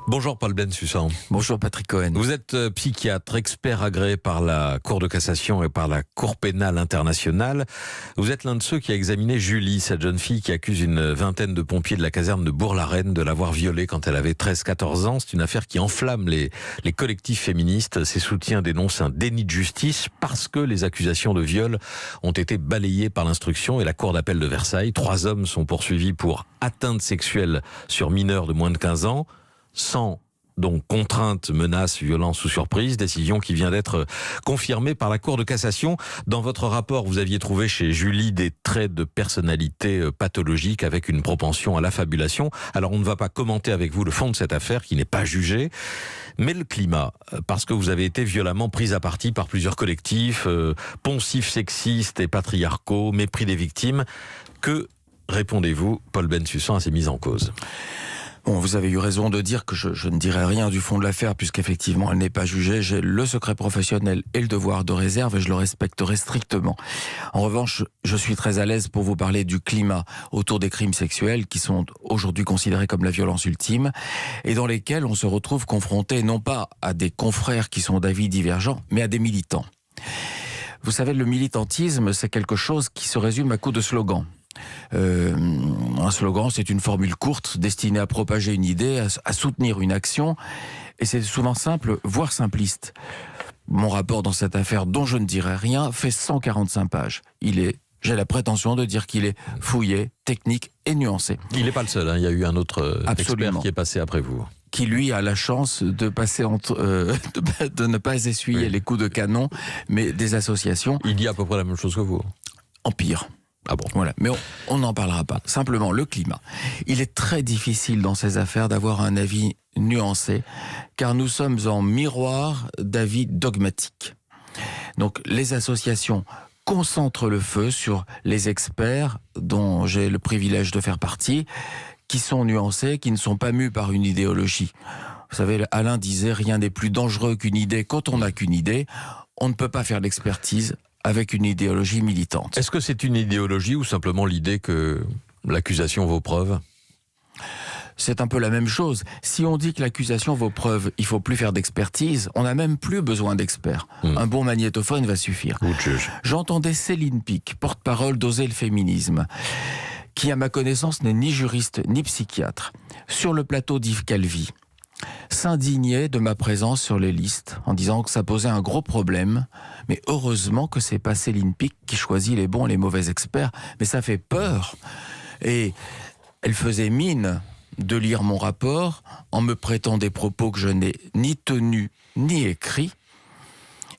Bonjour Paul Bensussan. Bonjour Patrick Cohen. Vous êtes psychiatre, expert agréé par la Cour de cassation et par la Cour pénale internationale. Vous êtes l'un de ceux qui a examiné Julie, cette jeune fille qui accuse une vingtaine de pompiers de la caserne de Bourg-la-Reine de l'avoir violée quand elle avait 13-14 ans. C'est une affaire qui enflamme les collectifs féministes. Ses soutiens dénoncent un déni de justice parce que les accusations de viol ont été balayées par l'instruction et la Cour d'appel de Versailles. 3 hommes sont poursuivis pour atteinte sexuelle sur mineurs de moins de 15 ans. Sans donc contrainte, menace, violence ou surprise, décision qui vient d'être confirmée par la Cour de cassation. Dans votre rapport, vous aviez trouvé chez Julie des traits de personnalité pathologique avec une propension à l'affabulation. Alors on ne va pas commenter avec vous le fond de cette affaire qui n'est pas jugé, mais le climat, parce que vous avez été violemment prise à partie par plusieurs collectifs, poncifs sexistes et patriarcaux, mépris des victimes. Que répondez-vous, Paul Bensussan, à ces mises en cause ? Bon, vous avez eu raison de dire que je ne dirai rien du fond de l'affaire puisqu'effectivement elle n'est pas jugée. J'ai le secret professionnel et le devoir de réserve et je le respecterai strictement. En revanche, je suis très à l'aise pour vous parler du climat autour des crimes sexuels qui sont aujourd'hui considérés comme la violence ultime et dans lesquels on se retrouve confronté non pas à des confrères qui sont d'avis divergents, mais à des militants. Vous savez, le militantisme, c'est quelque chose qui se résume à coup de slogan. Un slogan, c'est une formule courte destinée à propager une idée, à soutenir une action, et c'est souvent simple, voire simpliste. Mon rapport dans cette affaire, dont je ne dirai rien, fait 145 pages. J'ai la prétention de dire qu'il est fouillé, technique et nuancé. Il n'est pas le seul, hein. Il y a eu un autre expert qui est passé après vous. Qui lui a la chance de passer de ne pas essuyer les coups de canon, mais des associations. Il dit à peu près la même chose que vous. En pire. Ah bon. Voilà, mais on n'en parlera pas. Simplement, le climat. Il est très difficile dans ces affaires d'avoir un avis nuancé, car nous sommes en miroir d'avis dogmatiques. Donc, les associations concentrent le feu sur les experts dont j'ai le privilège de faire partie, qui sont nuancés, qui ne sont pas mus par une idéologie. Vous savez, Alain disait « Rien n'est plus dangereux qu'une idée quand on n'a qu'une idée ». On ne peut pas faire l'expertise avec une idéologie militante. Est-ce que c'est une idéologie ou simplement l'idée que l'accusation vaut preuve ? C'est un peu la même chose. Si on dit que l'accusation vaut preuve, il faut plus faire d'expertise, on n'a même plus besoin d'experts. Un bon magnétophone va suffire. J'entendais Céline Picq, porte-parole d'Oser le féminisme, qui à ma connaissance n'est ni juriste ni psychiatre, sur le plateau d'Yves Calvi, s'indignait de ma présence sur les listes en disant que ça posait un gros problème, mais heureusement que c'est pas Céline Picq qui choisit les bons et les mauvais experts, mais ça fait peur. Et elle faisait mine de lire mon rapport en me prêtant des propos que je n'ai ni tenus ni écrits.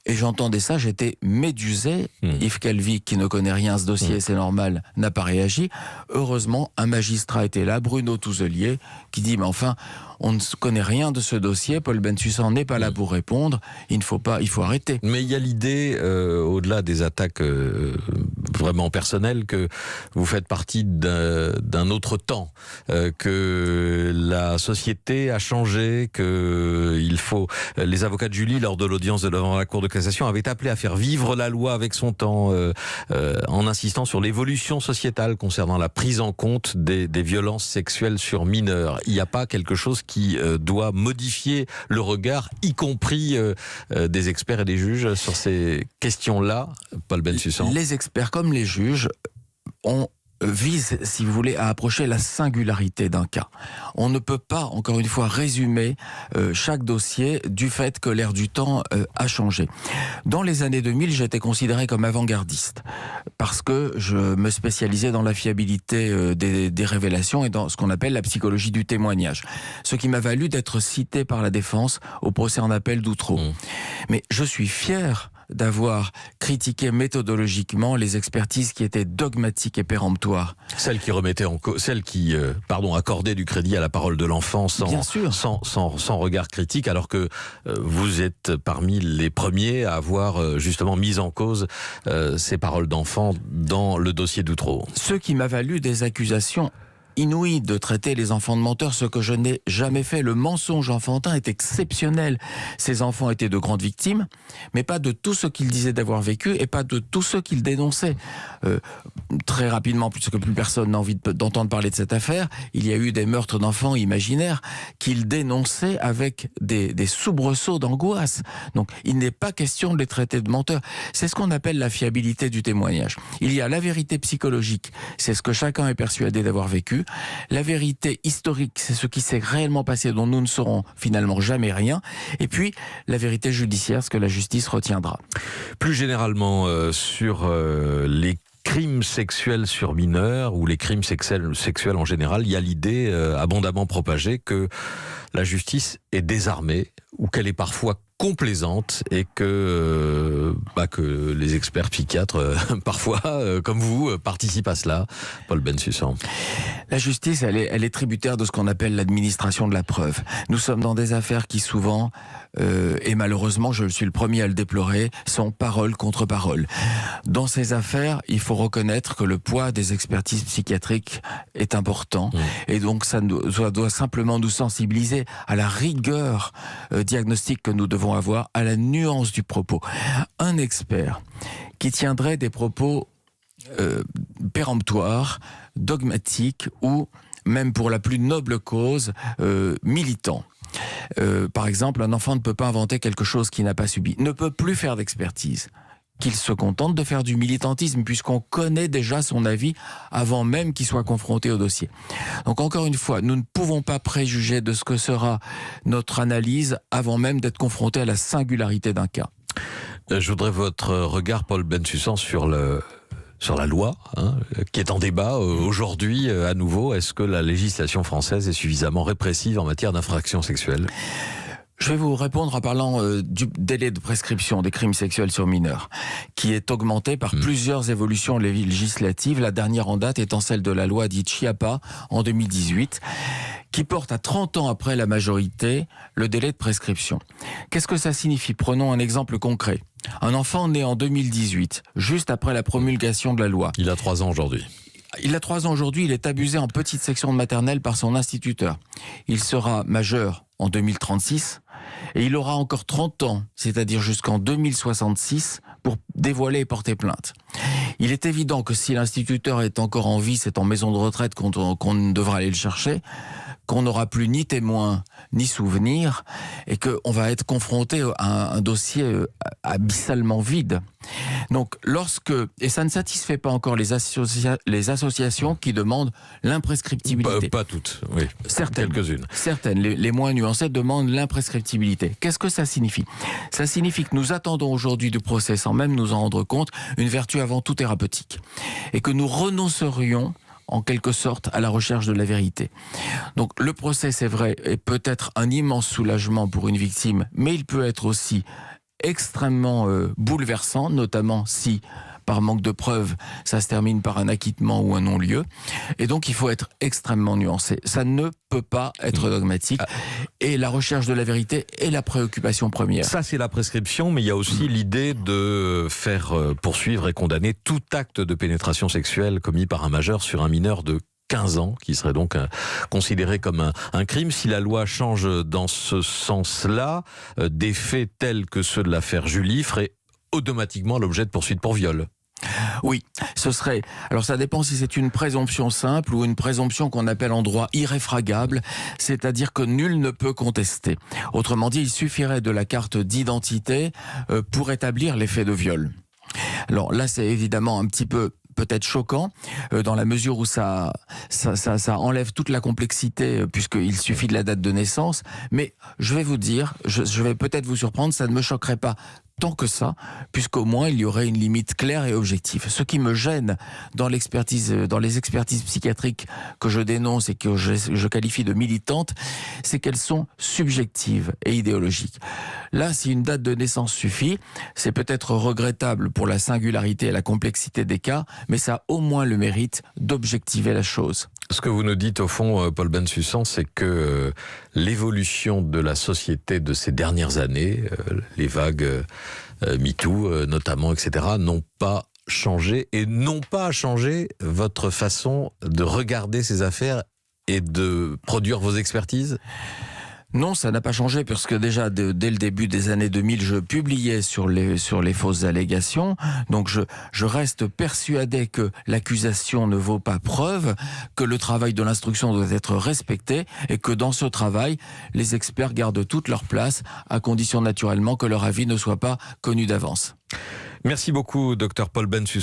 Et j'entendais ça, j'étais médusé. Yves Calvi, qui ne connaît rien à ce dossier, c'est normal, n'a pas réagi. Heureusement, un magistrat était là, Bruno Touzelier, qui dit « Mais enfin, on ne connaît rien de ce dossier, Paul Bensussan n'est pas là pour répondre, il faut arrêter. » Mais il y a l'idée, au-delà des attaques vraiment personnelles, que vous faites partie d'un autre temps, que la société a changé, que les avocats de Julie, lors de l'audience devant la Cour de cassation, avaient appelé à faire vivre la loi avec son temps, en insistant sur l'évolution sociétale concernant la prise en compte des violences sexuelles sur mineurs. Il n'y a pas quelque chose qui doit modifier le regard, y compris des experts et des juges sur ces questions-là, Paul Bensussan? Les experts comme les juges vise, si vous voulez, à approcher la singularité d'un cas. On ne peut pas, encore une fois, résumer chaque dossier du fait que l'ère du temps a changé. Dans les années 2000, j'étais considéré comme avant-gardiste parce que je me spécialisais dans la fiabilité des révélations et dans ce qu'on appelle la psychologie du témoignage. Ce qui m'a valu d'être cité par la défense au procès en appel d'Outreau. Mais je suis fier d'avoir critiqué méthodologiquement les expertises qui étaient dogmatiques et péremptoires. Celles qui remettaient accordaient du crédit à la parole de l'enfant sans regard critique, alors que vous êtes parmi les premiers à avoir justement mis en cause ces paroles d'enfant dans le dossier d'Outreau. Ce qui m'a valu des accusations inouïe de traiter les enfants de menteurs, ce que je n'ai jamais fait. Le mensonge enfantin est exceptionnel. Ces enfants étaient de grandes victimes, mais pas de tout ce qu'ils disaient d'avoir vécu et pas de tout ce qu'ils dénonçaient. Très rapidement, puisque plus personne n'a envie d'entendre parler de cette affaire, il y a eu des meurtres d'enfants imaginaires qu'ils dénonçaient avec des soubresauts d'angoisse. Donc il n'est pas question de les traiter de menteurs. C'est ce qu'on appelle la fiabilité du témoignage. Il y a la vérité psychologique, c'est ce que chacun est persuadé d'avoir vécu. La vérité historique, c'est ce qui s'est réellement passé, dont nous ne saurons finalement jamais rien. Et puis la vérité judiciaire, ce que la justice retiendra. Plus généralement, sur les crimes sexuels sur mineurs ou les crimes sexuels en général, il y a l'idée abondamment propagée que la justice est désarmée ou qu'elle est parfois complaisante et que les experts psychiatres, parfois, comme vous, participent à cela. Paul Bensussan. La justice, elle est tributaire de ce qu'on appelle l'administration de la preuve. Nous sommes dans des affaires qui souvent, et malheureusement, je suis le premier à le déplorer, sont parole contre parole. Dans ces affaires, il faut reconnaître que le poids des expertises psychiatriques est important. Et donc, ça doit simplement nous sensibiliser à la rigueur diagnostique que nous devons avoir, à la nuance du propos. Un expert qui tiendrait des propos péremptoires, dogmatiques ou même pour la plus noble cause, militants. Par exemple, un enfant ne peut pas inventer quelque chose qu'il n'a pas subi, ne peut plus faire d'expertise, qu'il se contente de faire du militantisme puisqu'on connaît déjà son avis avant même qu'il soit confronté au dossier. Donc encore une fois, nous ne pouvons pas préjuger de ce que sera notre analyse avant même d'être confronté à la singularité d'un cas. Je voudrais votre regard, Paul Bensussan, sur la loi, qui est en débat aujourd'hui à nouveau. Est-ce que la législation française est suffisamment répressive en matière d'infractions sexuelles ? Je vais vous répondre en parlant du délai de prescription des crimes sexuels sur mineurs, qui est augmenté par plusieurs évolutions législatives, la dernière en date étant celle de la loi dite Schiappa en 2018, qui porte à 30 ans après la majorité le délai de prescription. Qu'est-ce que ça signifie ? Prenons un exemple concret. Un enfant né en 2018, juste après la promulgation de la loi. Il a 3 ans aujourd'hui. Il a 3 ans aujourd'hui, il est abusé en petite section de maternelle par son instituteur. Il sera majeur en 2036 et il aura encore 30 ans, c'est-à-dire jusqu'en 2066, pour dévoiler et porter plainte. Il est évident que si l'instituteur est encore en vie, c'est en maison de retraite qu'on devra aller le chercher, qu'on n'aura plus ni témoin ni souvenir et qu'on va être confronté à un dossier abyssalement vide. Donc et ça ne satisfait pas encore les associations qui demandent l'imprescriptibilité. Pas toutes, oui. Certaines. Quelques-unes. Certaines, les moins nuancées, demandent l'imprescriptibilité. Qu'est-ce que ça signifie ? Ça signifie que nous attendons aujourd'hui du procès, sans même nous en rendre compte, une vertu avant tout thérapeutique. Et que nous renoncerions en quelque sorte à la recherche de la vérité. Donc le procès, c'est vrai, est peut-être un immense soulagement pour une victime, mais il peut être aussi extrêmement bouleversant, notamment si, par manque de preuves, ça se termine par un acquittement ou un non-lieu. Et donc il faut être extrêmement nuancé. Ça ne peut pas être dogmatique. Et la recherche de la vérité est la préoccupation première. Ça, c'est la prescription, mais il y a aussi l'idée de faire poursuivre et condamner tout acte de pénétration sexuelle commis par un majeur sur un mineur de 15 ans, qui serait donc considéré comme un crime. Si la loi change dans ce sens-là, des faits tels que ceux de l'affaire Julie feraient automatiquement l'objet de poursuites pour viol. Oui, ce serait... Alors ça dépend si c'est une présomption simple ou une présomption qu'on appelle en droit irréfragable, c'est-à-dire que nul ne peut contester. Autrement dit, il suffirait de la carte d'identité pour établir les faits de viol. Alors là, c'est évidemment un petit peu peut-être choquant, dans la mesure où ça enlève toute la complexité, puisqu'il suffit de la date de naissance. Mais je vais vous dire, je vais peut-être vous surprendre, ça ne me choquerait pas tant que ça, puisqu'au moins il y aurait une limite claire et objective. Ce qui me gêne dans les expertises psychiatriques que je dénonce et que je qualifie de militantes, c'est qu'elles sont subjectives et idéologiques. Là, si une date de naissance suffit, c'est peut-être regrettable pour la singularité et la complexité des cas, mais ça a au moins le mérite d'objectiver la chose. Ce que vous nous dites au fond, Paul Bensussan, c'est que l'évolution de la société de ces dernières années, les vagues MeToo notamment, etc., n'ont pas changé et non pas changé votre façon de regarder ces affaires et de produire vos expertises ? Non, ça n'a pas changé parce que déjà dès le début des années 2000, je publiais sur les fausses allégations. Donc je reste persuadé que l'accusation ne vaut pas preuve, que le travail de l'instruction doit être respecté et que dans ce travail, les experts gardent toute leur place à condition naturellement que leur avis ne soit pas connu d'avance. Merci beaucoup, Dr Paul Bensus.